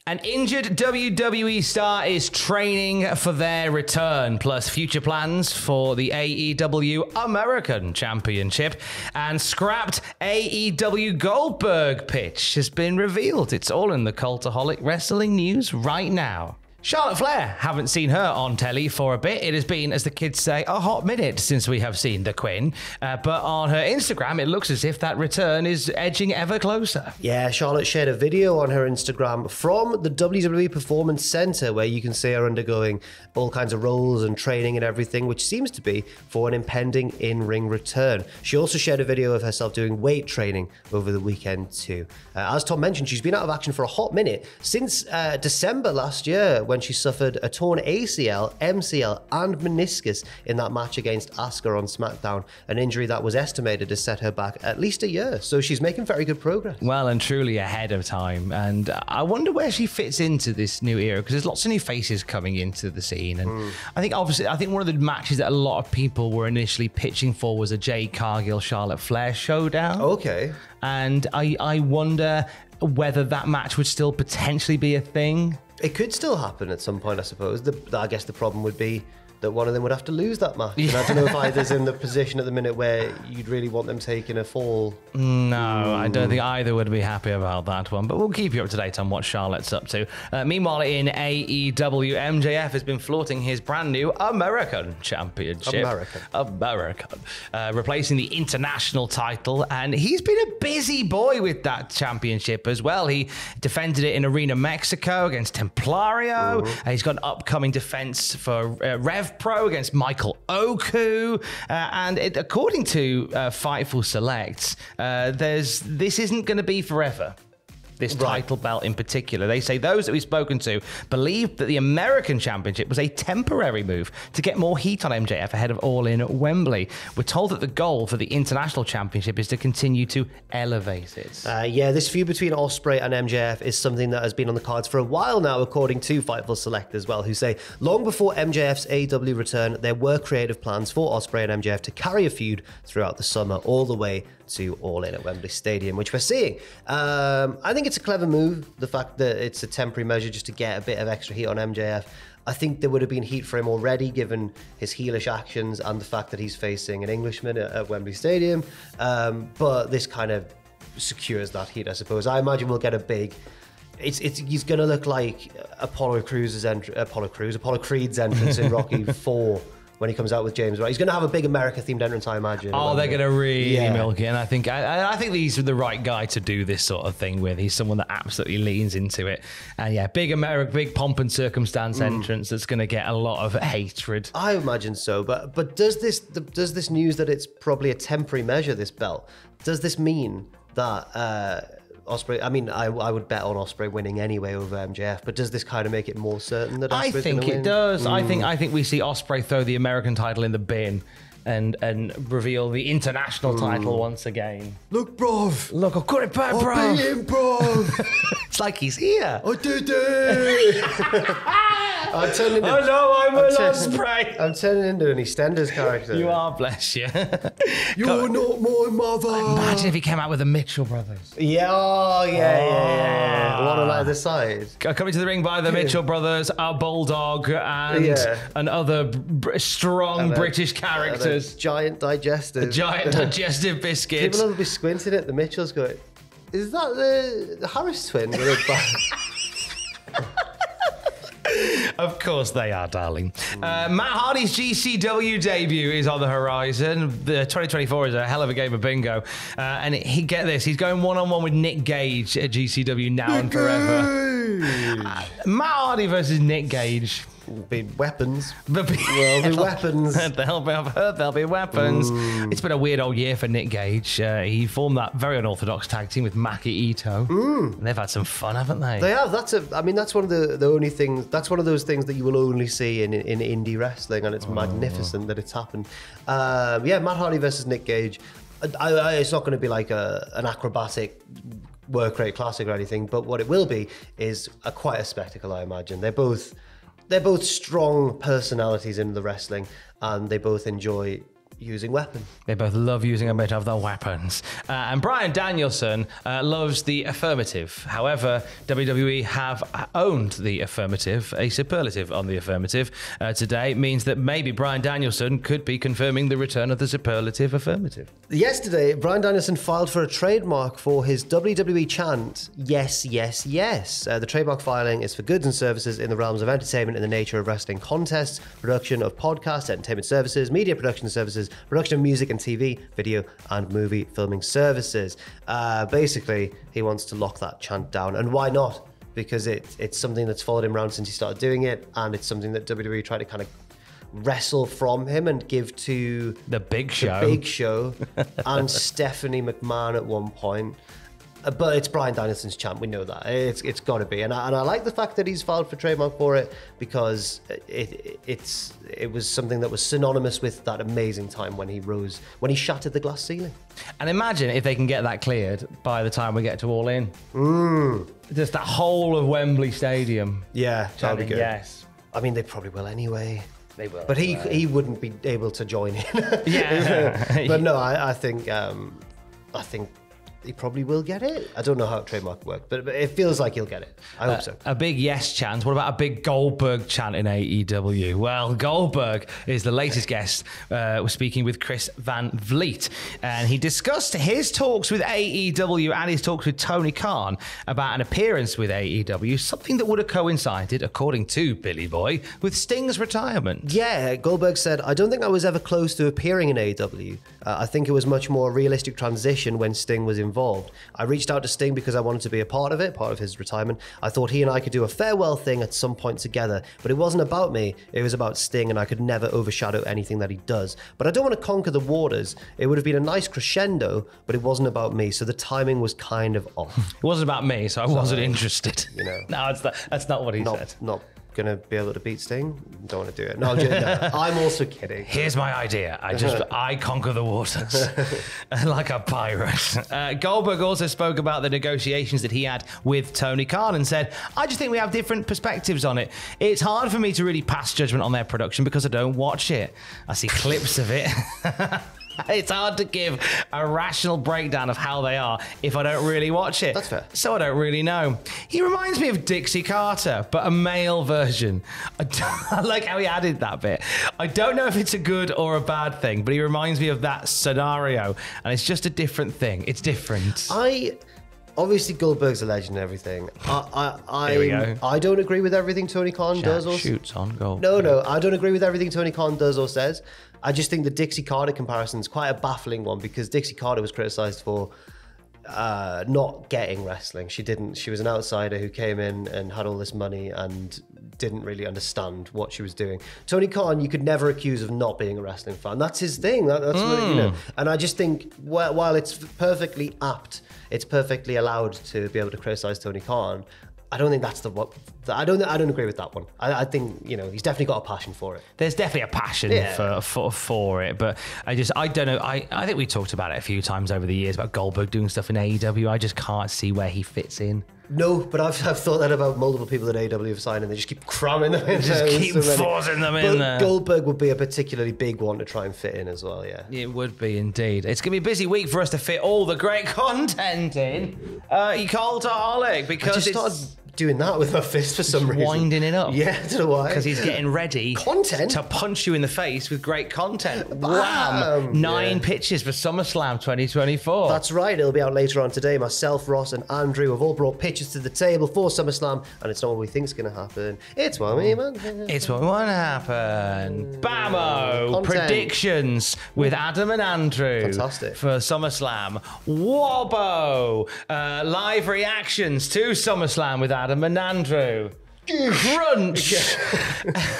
An injured WWE star is training for their return, plus future plans for the AEW American Championship, and scrapped AEW Goldberg pitch has been revealed. It's all in the Cultaholic Wrestling news right now. Charlotte Flair, haven't seen her on telly for a bit. It has been, as the kids say, a hot minute since we have seen the Queen. But on her Instagram, it looks as if that return is edging ever closer. Yeah, Charlotte shared a video on her Instagram from the WWE Performance Center where you can see her undergoing all kinds of roles and training and everything, which seems to be for an impending in-ring return. She also shared a video of herself doing weight training over the weekend too. As Tom mentioned, she's been out of action for a hot minute since December last year, when she suffered a torn ACL, MCL, and meniscus in that match against Asuka on SmackDown, an injury that was estimated to set her back at least a year. So she's making very good progress. Well, and truly ahead of time. And I wonder where she fits into this new era, because there's lots of new faces coming into the scene. And I think one of the matches that a lot of people were initially pitching for was a Jade Cargill Charlotte Flair showdown. Okay. And I wonder whether that match would still potentially be a thing. It could still happen at some point, I suppose. I guess the problem would be that one of them would have to lose that match. Yeah. And I don't know if either's in the position at the minute where you'd really want them taking a fall. No, I don't think either would be happy about that one, but we'll keep you up to date on what Charlotte's up to. Meanwhile, in AEW, MJF has been flaunting his brand new American Championship. American. Replacing the international title, and he's been a busy boy with that championship as well. He defended it in Arena Mexico against Templario. He's got an upcoming defense for Rev Pro against Michael Oku, and according to Fightful Select, this isn't going to be forever. This title belt in particular. They say those that we've spoken to believe that the American Championship was a temporary move to get more heat on MJF ahead of All In at Wembley. We're told that the goal for the International Championship is to continue to elevate it. Yeah, this feud between Ospreay and MJF is something that has been on the cards for a while now, according to Fightful Select as well, who say long before MJF's AEW return, there were creative plans for Ospreay and MJF to carry a feud throughout the summer all the way to All In at Wembley Stadium, which we're seeing. I think it's a clever move, the fact that it's a temporary measure just to get a bit of extra heat on MJF. I think there would have been heat for him already, given his heelish actions and the fact that he's facing an Englishman at Wembley Stadium. But this kind of secures that heat, I suppose. I imagine we'll get a big... He's going to look like Apollo Creed's entrance in Rocky IV. When he comes out with James, right? He's going to have a big America-themed entrance, I imagine. Oh, they're going to really milk it. And I think he's the right guy to do this sort of thing with. He's someone that absolutely leans into it. And yeah, big pomp and circumstance entrance that's going to get a lot of hatred. I imagine so. But does this news that it's probably a temporary measure, this belt, does this mean that... Ospreay, I mean, I would bet on Ospreay winning anyway over MJF, but does this kind of make it more certain that Ospreay's going to win? I think it does. I think we see Ospreay throw the American title in the bin and reveal the international title once again. Look, bruv. Look, I've got it back, bruv. I beat him, bruv. It's like he's here. I did it. I'm Ospreay. I'm turning into an EastEnders character. You are, bless you. You're not my mother. Imagine if he came out with the Mitchell brothers. Yeah. One on either side. Coming to the ring by the Mitchell brothers, a Bulldog, and other strong British characters. Giant digestive. Digestive biscuits. People will be squinting at the Mitchells going, is that the Harris twin? Of course they are, darling. Matt Hardy's GCW debut is on the horizon. The 2024 is a hell of a game of bingo. And get this, he's going one-on-one with Nick Gage at GCW now and forever. Matt Hardy versus Nick Gage. Be weapons. There'll be weapons. There'll be weapons. It's been a weird old year for Nick Gage. He formed that very unorthodox tag team with Maki Ito. And they've had some fun, haven't they? They have. That's one of the only things. That's one of those things that you will only see in indie wrestling, and it's magnificent that it's happened. Matt Hardy versus Nick Gage. It's not going to be like an acrobatic work rate classic or anything, but what it will be is quite a spectacle, I imagine. They're both strong personalities in the wrestling, and they both enjoy using weapons. They both love using a bit of the weapons. And Bryan Danielson loves the affirmative. However, WWE have owned the affirmative. A superlative on the affirmative today means that maybe Bryan Danielson could be confirming the return of the superlative affirmative. Yesterday, Bryan Danielson filed for a trademark for his WWE chant, "Yes, yes, yes." The trademark filing is for goods and services in the realms of entertainment in the nature of wrestling contests, production of podcasts, entertainment services, media production services, production of music and TV, video and movie filming services. Basically, he wants to lock that chant down. And why not? Because it's something that's followed him around since he started doing it, and it's something that WWE tried to kind of wrestle from him and give to The Big Show. The Big Show and Stephanie McMahon at one point. But it's Bryan Danielson's chant. We know that. It's got to be. And I like the fact that he's filed for trademark for it, because it was something that was synonymous with that amazing time when he shattered the glass ceiling. And imagine if they can get that cleared by the time we get to All In. Just that whole of Wembley Stadium. Yeah, that'd be good. Yes. I mean, they probably will anyway. They will. But he wouldn't be able to join in. Yeah. But no, I think he probably will get it. I don't know how trademark works, but it feels like he'll get it. I hope so. A big yes chant. What about a big Goldberg chant in AEW? Well, Goldberg is the latest guest. We're speaking with Chris Van Vliet, and he discussed his talks with AEW and his talks with Tony Khan about an appearance with AEW, something that would have coincided, according to Billy Boy, with Sting's retirement. Yeah, Goldberg said, "I don't think I was ever close to appearing in AEW. I think it was much more realistic transition when Sting was involved. I reached out to Sting because I wanted to be a part of it, part of his retirement. I thought he and I could do a farewell thing at some point together, but it wasn't about me. It was about Sting, and I could never overshadow anything that he does. But I don't want to conquer the waters. It would have been a nice crescendo, but it wasn't about me, so the timing was kind of off." It wasn't about me, so I wasn't interested. You know. No, that's not what he said. Not gonna be able to beat Sting? Don't want to do it. No, I'm also kidding. Here's my idea. I conquer the waters like a pirate. Goldberg also spoke about the negotiations that he had with Tony Khan and said, "I just think we have different perspectives on it. It's hard for me to really pass judgment on their production because I don't watch it. I see clips of it." It's hard to give a rational breakdown of how they are if I don't really watch it. That's fair. So I don't really know. He reminds me of Dixie Carter, but a male version. I like how he added that bit. I don't know if it's a good or a bad thing, but he reminds me of that scenario, and it's just a different thing. It's different. Obviously, Goldberg's a legend and everything. Here we go. I don't agree with everything Tony Khan does. Or shoots on goal. No, I don't agree with everything Tony Khan does or says. I just think the Dixie Carter comparison is quite a baffling one, because Dixie Carter was criticized for not getting wrestling. She was an outsider who came in and had all this money and didn't really understand what she was doing. Tony Khan, you could never accuse of not being a wrestling fan. That's his thing. That's what, you know. And I just think while it's perfectly apt, it's perfectly allowed to be able to criticize Tony Khan, I don't think that's I don't agree with that one. I think, you know, he's definitely got a passion for it. There's definitely a passion for it, but I don't know. I think we talked about it a few times over the years about Goldberg doing stuff in AEW. I just can't see where he fits in. No, but I've thought that about multiple people that AEW have signed, and they just keep cramming them in. Just keep forcing them in there. Goldberg would be a particularly big one to try and fit in as well, yeah. It would be indeed. It's going to be a busy week for us to fit all the great content in. Cultaholic, because I just started doing that with my fist for some reason. Winding it up. Yeah, I don't know why. Because he's getting ready to punch you in the face with great content. Wham! 9 pitches for SummerSlam 2024. That's right. It'll be out later on today. Myself, Ross, and Andrew have all brought pitches to the table for SummerSlam, and it's not what we think is going to happen. It's what we want. It's what we want to happen. Bammo! Predictions with Adam and Andrew. Fantastic. For SummerSlam. Wobbo! Live reactions to SummerSlam with Adam and Andrew. Crunch!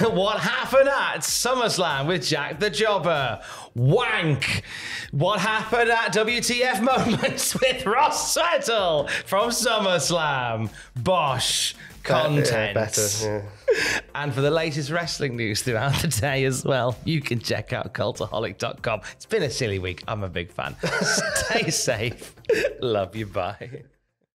What happened at SummerSlam with Jack the Jobber? Wank! What happened at WTF Moments with Ross Sweatle from SummerSlam? Bosh! Content. Better. And for the latest wrestling news throughout the day as well, you can check out cultaholic.com. It's been a silly week. I'm a big fan. Stay safe. Love you. Bye.